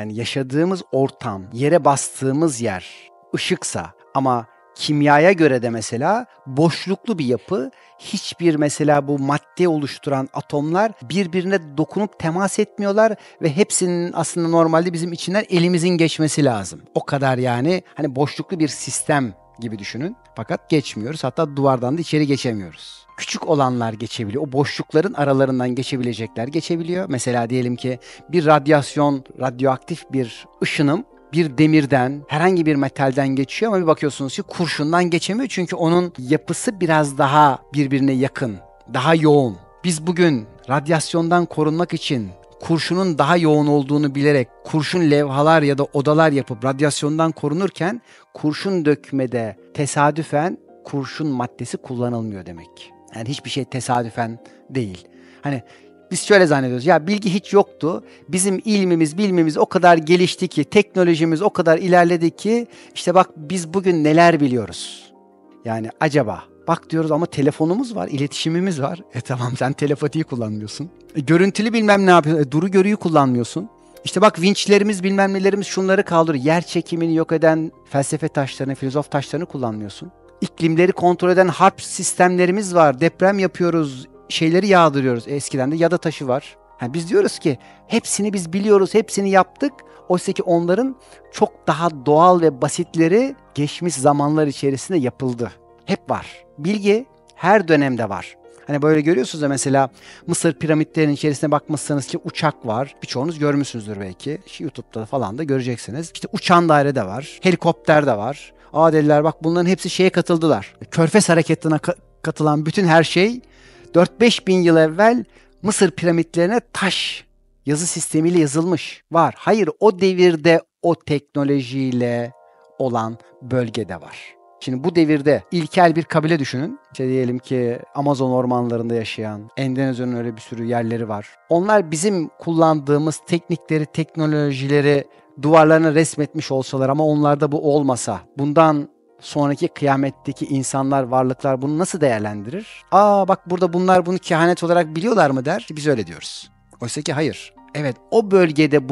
Yani yaşadığımız ortam, yere bastığımız yer ışıksa ama kimyaya göre de mesela boşluklu bir yapı, hiçbir mesela bu madde oluşturan atomlar birbirine dokunup temas etmiyorlar ve hepsinin aslında normalde bizim içinden elimizin geçmesi lazım. O kadar yani hani boşluklu bir sistem gibi düşünün. Fakat geçmiyoruz. Hatta duvardan da içeri geçemiyoruz. Küçük olanlar geçebiliyor. O boşlukların aralarından geçebilecekler geçebiliyor. Mesela diyelim ki bir radyoaktif bir ışınım bir demirden, herhangi bir metalden geçiyor ama bir bakıyorsunuz ki kurşundan geçemiyor. Çünkü onun yapısı biraz daha birbirine yakın, daha yoğun. Biz bugün radyasyondan korunmak için kurşunun daha yoğun olduğunu bilerek kurşun levhalar ya da odalar yapıp radyasyondan korunurken kurşun dökmede tesadüfen kurşun maddesi kullanılmıyor demek. Yani hiçbir şey tesadüfen değil. Hani biz şöyle zannediyoruz. Ya bilgi hiç yoktu. Bizim bilmemiz o kadar gelişti ki, teknolojimiz o kadar ilerledi ki işte bak biz bugün neler biliyoruz. Yani acaba bak diyoruz ama telefonumuz var, iletişimimiz var. Tamam sen telepatiyi kullanmıyorsun. Görüntülü bilmem ne yapıyorsun. Duru görüyü kullanmıyorsun. İşte bak vinçlerimiz bilmem nelerimiz şunları kaldırıyor. Yer çekimini yok eden felsefe taşlarını, filozof taşlarını kullanmıyorsun. İklimleri kontrol eden harp sistemlerimiz var. Deprem yapıyoruz, şeyleri yağdırıyoruz. Eskiden de yada taşı var. Yani biz diyoruz ki hepsini biz biliyoruz, hepsini yaptık. Oysa ki onların çok daha doğal ve basitleri geçmiş zamanlar içerisinde yapıldı. Hep var. Bilgi her dönemde var. Hani böyle görüyorsunuz da mesela Mısır piramitlerinin içerisine bakmışsınız ki uçak var. Birçoğunuz görmüşsünüzdür belki. YouTube'da falan da göreceksiniz. İşte uçan daire de var. Helikopter de var. Dediler bak bunların hepsi şeye katıldılar. Körfez hareketine katılan bütün her şey 4-5 bin yıl evvel Mısır piramitlerine taş yazı sistemiyle yazılmış. Var. Hayır o devirde o teknolojiyle olan bölgede var. Şimdi bu devirde ilkel bir kabile düşünün. İşte diyelim ki Amazon ormanlarında yaşayan, Endonezya'nın öyle bir sürü yerleri var. Onlar bizim kullandığımız teknikleri, teknolojileri duvarlarına resmetmiş olsalar ama onlarda bu olmasa, bundan sonraki kıyametteki insanlar, varlıklar bunu nasıl değerlendirir? Bak burada bunlar bunu kehanet olarak biliyorlar mı der. Biz öyle diyoruz. Oysa ki hayır. Evet o bölgede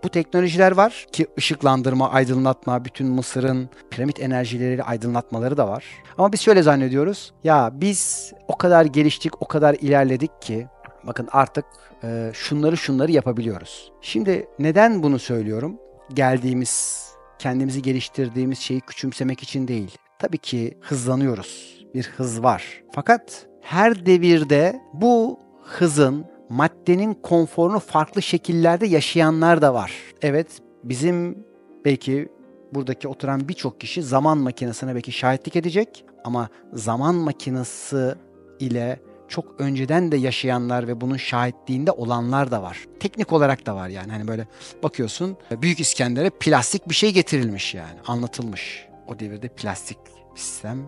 bu teknolojiler var ki ışıklandırma, aydınlatma, bütün Mısır'ın piramit enerjileriyle aydınlatmaları da var. Ama biz şöyle zannediyoruz. Ya biz o kadar geliştik, o kadar ilerledik ki bakın artık şunları yapabiliyoruz. Şimdi neden bunu söylüyorum? Kendimizi geliştirdiğimiz şeyi küçümsemek için değil. Tabii ki hızlanıyoruz. Bir hız var. Fakat her devirde bu hızın, maddenin konforunu farklı şekillerde yaşayanlar da var. Evet, bizim belki buradaki oturan birçok kişi zaman makinesine belki şahitlik edecek ama zaman makinesi ile çok önceden de yaşayanlar ve bunun şahitliğinde olanlar da var. Teknik olarak da var yani. Hani böyle bakıyorsun Büyük İskender'e plastik bir şey getirilmiş yani. Anlatılmış. O devirde plastik sistem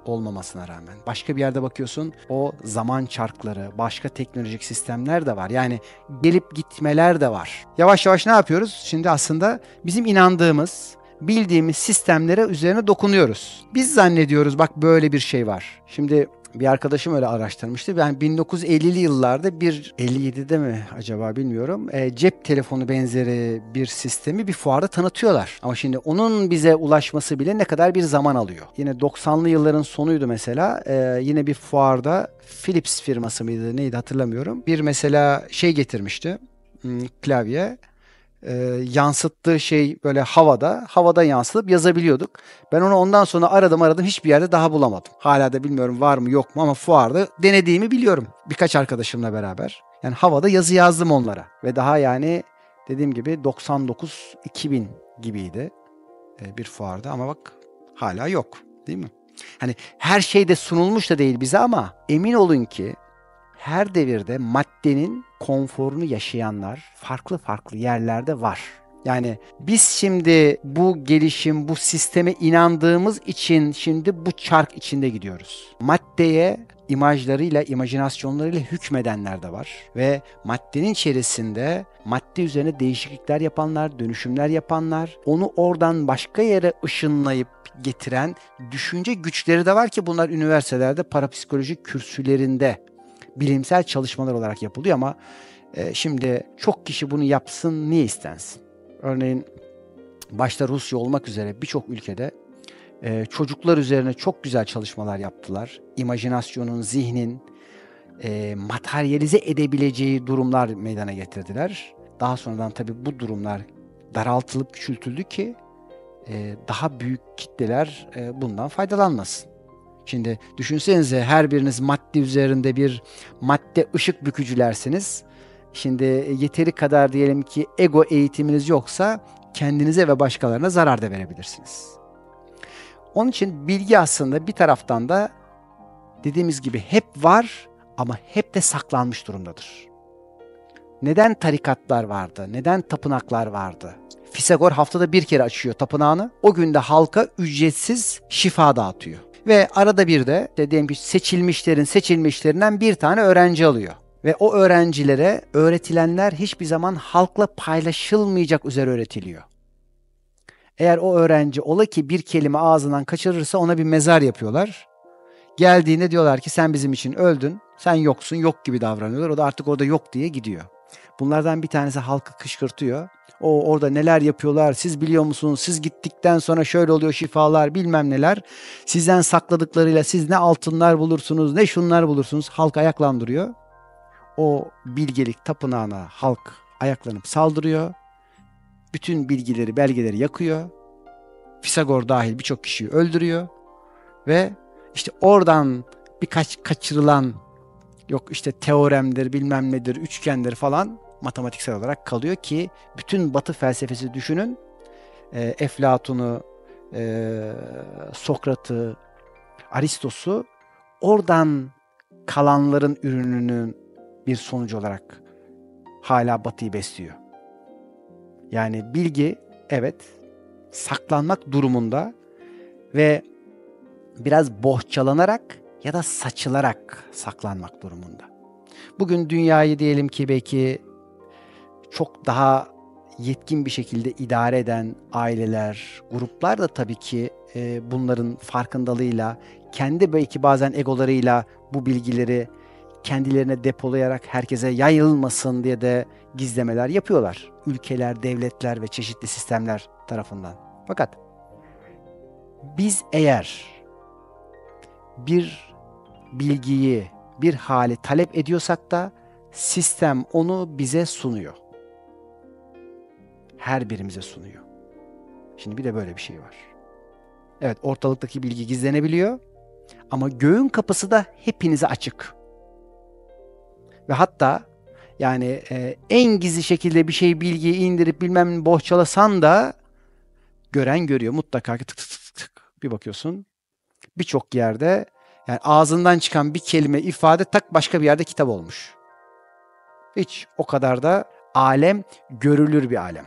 olmamasına rağmen. Başka bir yerde bakıyorsun o zaman çarkları, başka teknolojik sistemler de var. Yani gelip gitmeler de var. Yavaş yavaş ne yapıyoruz? Şimdi aslında bizim inandığımız, bildiğimiz sistemlere üzerine dokunuyoruz. Biz zannediyoruz bak böyle bir şey var. Şimdi bir arkadaşım öyle araştırmıştı. Ben 1950'li yıllarda 57'de mi acaba bilmiyorum. Cep telefonu benzeri bir sistemi bir fuarda tanıtıyorlar. Ama şimdi onun bize ulaşması bile ne kadar bir zaman alıyor. Yine 90'lı yılların sonuydu mesela. Yine bir fuarda Philips firması mıydı neydi hatırlamıyorum. Bir mesela şey getirmişti. Klavye. Yansıttığı şey böyle havada yansıtıp yazabiliyorduk. Ben onu ondan sonra aradım hiçbir yerde daha bulamadım. Hala da bilmiyorum var mı yok mu ama fuarda denediğimi biliyorum. Birkaç arkadaşımla beraber. Yani havada yazı yazdım onlara. Ve daha yani dediğim gibi 99-2000 gibiydi bir fuarda ama bak hala yok değil mi? Hani her şey de sunulmuş da değil bize ama emin olun ki her devirde maddenin konforunu yaşayanlar farklı farklı yerlerde var. Yani biz şimdi bu gelişim, bu sisteme inandığımız için şimdi bu çark içinde gidiyoruz. Maddeye imajlarıyla, imajinasyonlarıyla hükmedenler de var. Ve maddenin içerisinde madde üzerine değişiklikler yapanlar, dönüşümler yapanlar, onu oradan başka yere ışınlayıp getiren düşünce güçleri de var ki bunlar üniversitelerde parapsikolojik kürsülerinde bilimsel çalışmalar olarak yapılıyor ama şimdi çok kişi bunu yapsın niye istensin? Örneğin başta Rusya olmak üzere birçok ülkede çocuklar üzerine çok güzel çalışmalar yaptılar. İmajinasyonun, zihnin materyalize edebileceği durumlar meydana getirdiler. Daha sonradan tabii bu durumlar daraltılıp küçültüldü ki daha büyük kitleler bundan faydalanmasın. Şimdi düşünsenize, her biriniz madde üzerinde bir madde ışık bükücülersiniz. Şimdi yeteri kadar diyelim ki ego eğitiminiz yoksa kendinize ve başkalarına zarar da verebilirsiniz. Onun için bilgi aslında bir taraftan da dediğimiz gibi hep var ama hep de saklanmış durumdadır. Neden tarikatlar vardı? Neden tapınaklar vardı? Fisagor haftada bir kere açıyor tapınağını. O gün de halka ücretsiz şifa dağıtıyor. Ve arada bir de dediğim gibi seçilmişlerin seçilmişlerinden bir tane öğrenci alıyor. Ve o öğrencilere öğretilenler hiçbir zaman halkla paylaşılmayacak üzere öğretiliyor. Eğer o öğrenci ola ki bir kelime ağzından kaçırırsa ona bir mezar yapıyorlar. Geldiğinde diyorlar ki sen bizim için öldün, sen yoksun, yok gibi davranıyorlar. O da artık orada yok diye gidiyor. Bunlardan bir tanesi halkı kışkırtıyor. O orada neler yapıyorlar, siz biliyor musunuz? Siz gittikten sonra şöyle oluyor, şifalar bilmem neler. Sizden sakladıklarıyla siz ne altınlar bulursunuz, ne şunlar bulursunuz. Halk ayaklandırıyor. O bilgelik tapınağına halk ayaklanıp saldırıyor. Bütün bilgileri, belgeleri yakıyor. Fisagor dahil birçok kişiyi öldürüyor. Ve işte oradan birkaç kaçırılan, yok işte teoremdir, bilmem nedir, üçgendir falan matematiksel olarak kalıyor ki bütün Batı felsefesi düşünün. Eflatun'u, Sokrat'ı, Aristos'u oradan kalanların ürününün bir sonucu olarak hala Batı'yı besliyor. Yani bilgi evet saklanmak durumunda ve biraz bohçalanarak ya da saçılarak saklanmak durumunda. Bugün dünyayı diyelim ki belki çok daha yetkin bir şekilde idare eden aileler, gruplar da tabii ki bunların farkındalığıyla, kendi belki bazen egolarıyla bu bilgileri kendilerine depolayarak herkese yayılmasın diye de gizlemeler yapıyorlar. Ülkeler, devletler ve çeşitli sistemler tarafından. Fakat biz eğer bir bilgiyi, bir hali talep ediyorsak da sistem onu bize sunuyor. Her birimize sunuyor. Şimdi bir de böyle bir şey var. Evet, ortalıktaki bilgi gizlenebiliyor ama göğün kapısı da hepinize açık. Ve hatta yani en gizli şekilde bir şey, bilgiyi indirip bilmem bohçalasan da gören görüyor. Mutlaka ki tık tık tık tık bir bakıyorsun. Birçok yerde yani ağzından çıkan bir kelime, ifade tak başka bir yerde kitap olmuş. Hiç o kadar da alem görülür bir alem.